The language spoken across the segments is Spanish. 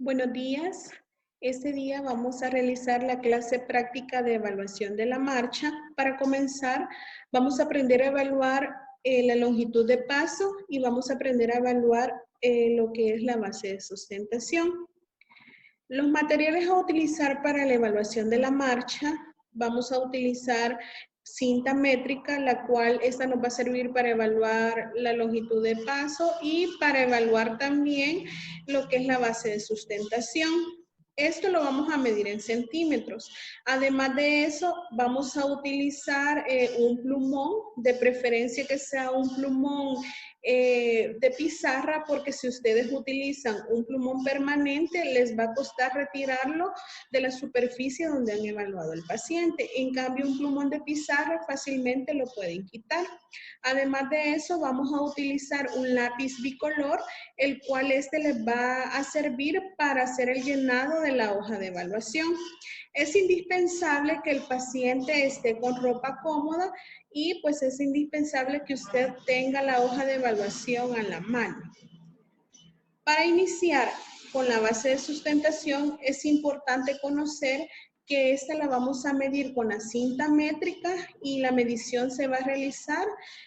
Buenos días. Este día vamos a realizar la clase práctica de evaluación de la marcha. Para comenzar, vamos a aprender a evaluar la longitud de paso y vamos a aprender a evaluar lo que es la base de sustentación. Los materiales a utilizar para la evaluación de la marcha, vamos a utilizar cinta métrica, la cual esta nos va a servir para evaluar la longitud de paso y para evaluar también lo que es la base de sustentación. Esto lo vamos a medir en centímetros. Además de eso, vamos a utilizar un plumón, de preferencia que sea un plumón de pizarra, porque si ustedes utilizan un plumón permanente, les va a costar retirarlo de la superficie donde han evaluado al paciente. En cambio, un plumón de pizarra fácilmente lo pueden quitar. Además de eso, vamos a utilizar un lápiz bicolor, el cual les va a servir para hacer el llenado de la hoja de evaluación. Es indispensable que el paciente esté con ropa cómoda y pues es indispensable que usted tenga la hoja de evaluación a la mano. Para iniciar con la base de sustentación es importante conocer que esta la vamos a medir con la cinta métrica y la medición se va a realizar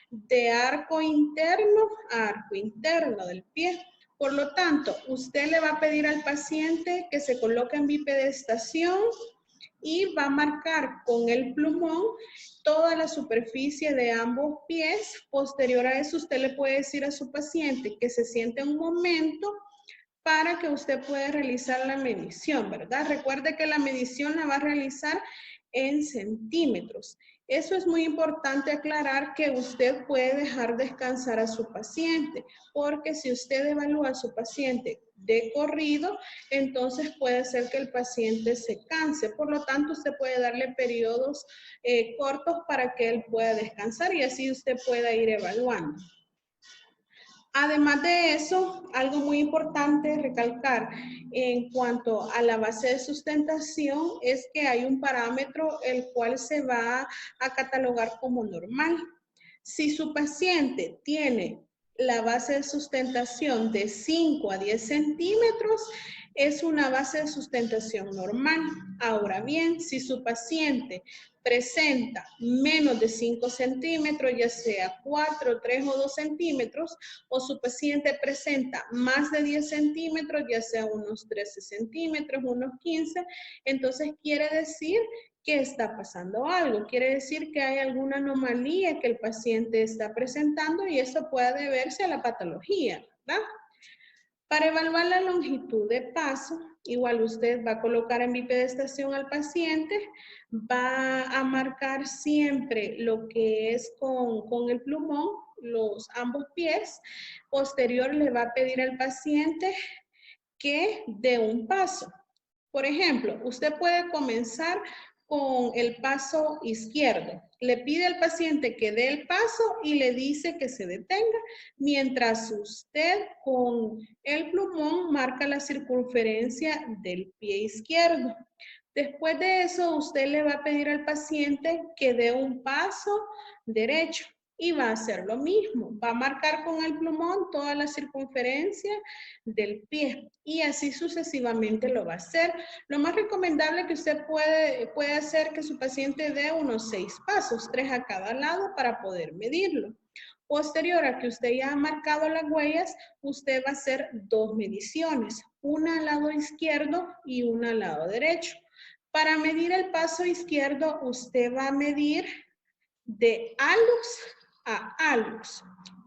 de arco interno a arco interno del pie. Por lo tanto, usted le va a pedir al paciente que se coloque en bipedestación y va a marcar con el plumón toda la superficie de ambos pies. Posterior a eso, usted le puede decir a su paciente que se siente un momento para que usted pueda realizar la medición, ¿verdad? Recuerde que la medición la va a realizar en centímetros. Eso es muy importante aclarar, que usted puede dejar descansar a su paciente, porque si usted evalúa a su paciente de corrido, entonces puede ser que el paciente se canse. Por lo tanto, usted puede darle periodos cortos para que él pueda descansar y así usted pueda ir evaluando. Además de eso, algo muy importante recalcar en cuanto a la base de sustentación es que hay un parámetro el cual se va a catalogar como normal. Si su paciente tiene la base de sustentación de 5 a 10 centímetros, es una base de sustentación normal. Ahora bien, si su paciente presenta menos de 5 centímetros, ya sea 4, 3 o 2 centímetros, o su paciente presenta más de 10 centímetros, ya sea unos 13 centímetros, unos 15, entonces quiere decir que está pasando algo, quiere decir que hay alguna anomalía que el paciente está presentando y eso puede deberse a la patología, ¿verdad? Para evaluar la longitud de paso, igual usted va a colocar en bipedestación al paciente, va a marcar siempre lo que es con el plumón, ambos pies. Posterior le va a pedir al paciente que dé un paso. Por ejemplo, usted puede comenzar con el paso izquierdo. Le pide al paciente que dé el paso y le dice que se detenga, mientras usted con el plumón marca la circunferencia del pie izquierdo. Después de eso, usted le va a pedir al paciente que dé un paso derecho y va a hacer lo mismo. Va a marcar con el plumón toda la circunferencia del pie y así sucesivamente lo va a hacer. Lo más recomendable que usted puede hacer que su paciente dé unos 6 pasos, 3 a cada lado para poder medirlo. Posterior a que usted ya ha marcado las huellas, usted va a hacer 2 mediciones, una al lado izquierdo y una al lado derecho. Para medir el paso izquierdo, usted va a medir de alux a alux.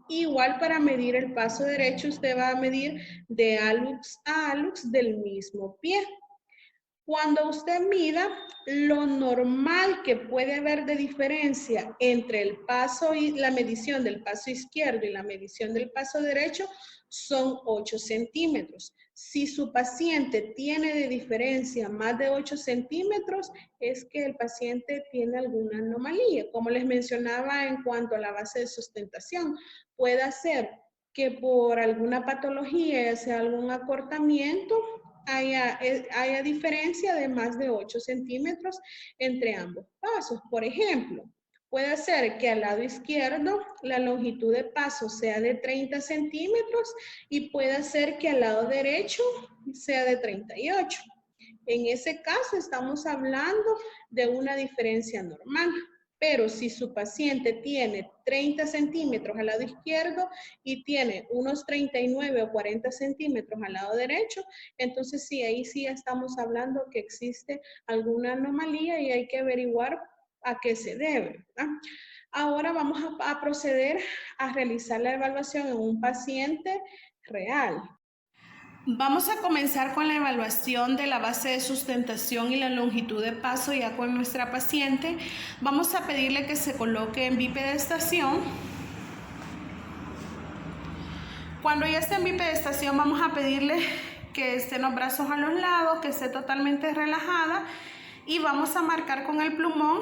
Igual para medir el paso derecho, usted va a medir de alux a alux del mismo pie. Cuando usted mida, lo normal que puede haber de diferencia entre el paso y la medición del paso izquierdo y la medición del paso derecho son 8 centímetros. Si su paciente tiene de diferencia más de 8 centímetros, es que el paciente tiene alguna anomalía. Como les mencionaba en cuanto a la base de sustentación, puede ser que por alguna patología, ya sea algún acortamiento, haya diferencia de más de 8 centímetros entre ambos pasos. Por ejemplo, puede ser que al lado izquierdo la longitud de paso sea de 30 centímetros y puede ser que al lado derecho sea de 38. En ese caso estamos hablando de una diferencia normal. Pero si su paciente tiene 30 centímetros al lado izquierdo y tiene unos 39 o 40 centímetros al lado derecho, entonces sí, ahí sí estamos hablando que existe alguna anomalía y hay que averiguar a qué se debe, ¿verdad? Ahora vamos a proceder a realizar la evaluación en un paciente real. Vamos a comenzar con la evaluación de la base de sustentación y la longitud de paso ya con nuestra paciente. Vamos a pedirle que se coloque en bipedestación. Cuando ya esté en bipedestación vamos a pedirle que estén los brazos a los lados, que esté totalmente relajada y vamos a marcar con el plumón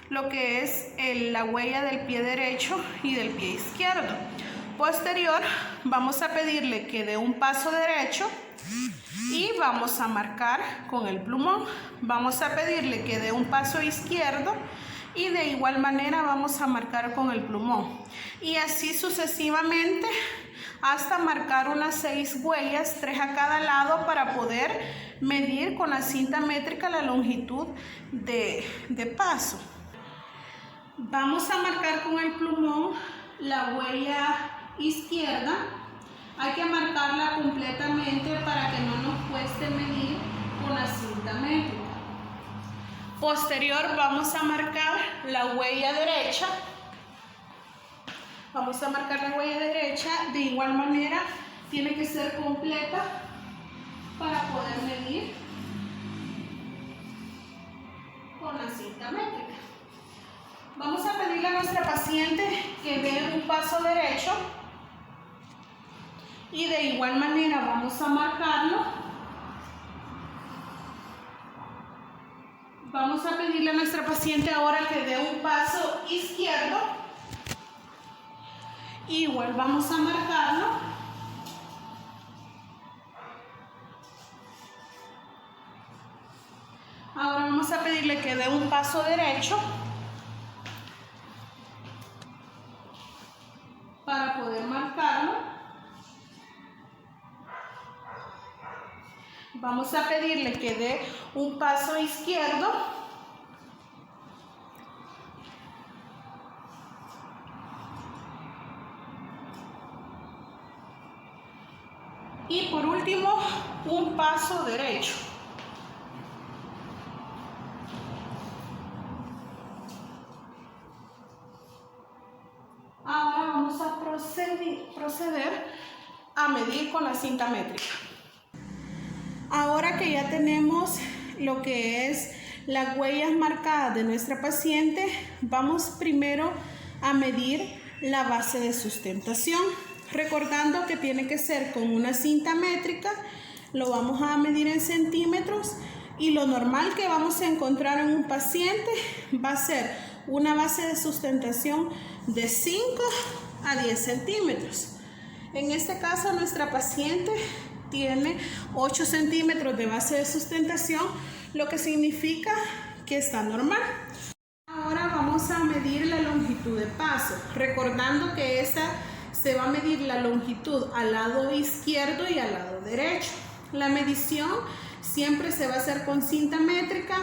lo que es la huella del pie derecho y del pie izquierdo. Posterior, vamos a pedirle que dé un paso derecho y vamos a marcar con el plumón. Vamos a pedirle que dé un paso izquierdo y de igual manera vamos a marcar con el plumón. Y así sucesivamente hasta marcar unas 6 huellas, 3 a cada lado, para poder medir con la cinta métrica la longitud de paso. Vamos a marcar con el plumón la huella izquierda. Hay que marcarla completamente para que no nos cueste medir con la cinta métrica. Posterior vamos a marcar la huella derecha. Vamos a marcar la huella derecha, de igual manera tiene que ser completa para poder medir con la cinta métrica. Vamos a pedirle a nuestra paciente que dé un paso derecho y de igual manera vamos a marcarlo. Vamos a pedirle a nuestra paciente ahora que dé un paso izquierdo. Igual vamos a marcarlo. Ahora vamos a pedirle que dé un paso derecho para poder marcarlo. Vamos a pedirle que dé un paso izquierdo. Y por último, un paso derecho. Ahora vamos a proceder a medir con la cinta métrica. Ahora que ya tenemos lo que es las huellas marcadas de nuestra paciente, vamos primero a medir la base de sustentación. Recordando que tiene que ser con una cinta métrica, lo vamos a medir en centímetros y lo normal que vamos a encontrar en un paciente va a ser una base de sustentación de 5 a 10 centímetros. En este caso nuestra paciente tiene 8 centímetros de base de sustentación, lo que significa que está normal. Ahora vamos a medir la longitud de paso, recordando que esta se va a medir la longitud al lado izquierdo y al lado derecho. La medición siempre se va a hacer con cinta métrica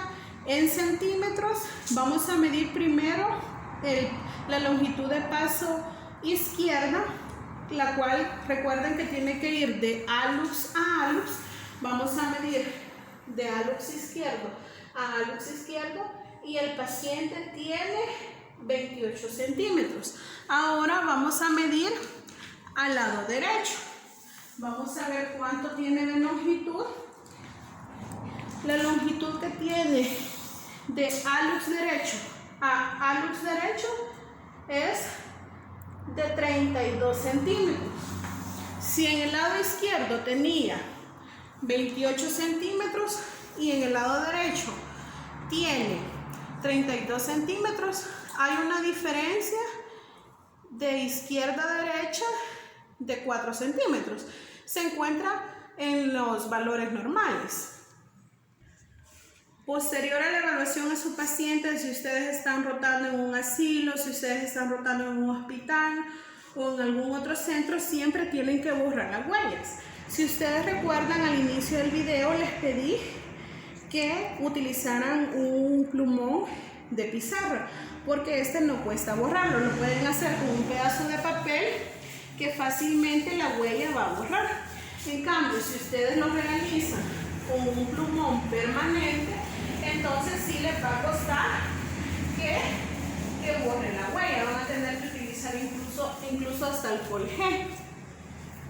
en centímetros. Vamos a medir primero la longitud de paso izquierda, la cual recuerden que tiene que ir de hallux a hallux. Vamos a medir de hallux izquierdo a hallux izquierdo y el paciente tiene 28 centímetros. Ahora vamos a medir al lado derecho. Vamos a ver cuánto tiene de longitud. La longitud que tiene de hallux derecho a hallux derecho es de 32 centímetros. Si en el lado izquierdo tenía 28 centímetros y en el lado derecho tiene 32 centímetros, hay una diferencia de izquierda a derecha de 4 centímetros. Se encuentra en los valores normales. Posterior a la evaluación de su paciente, si ustedes están rotando en un asilo, si ustedes están rotando en un hospital o en algún otro centro, siempre tienen que borrar las huellas. Si ustedes recuerdan, al inicio del video les pedí que utilizaran un plumón de pizarra, porque este no cuesta borrarlo, lo pueden hacer con un pedazo de papel que fácilmente la huella va a borrar. En cambio, si ustedes lo realizan con un plumón permanente, entonces sí les va a costar que borren la huella, van a tener que utilizar incluso hasta alcohol gel.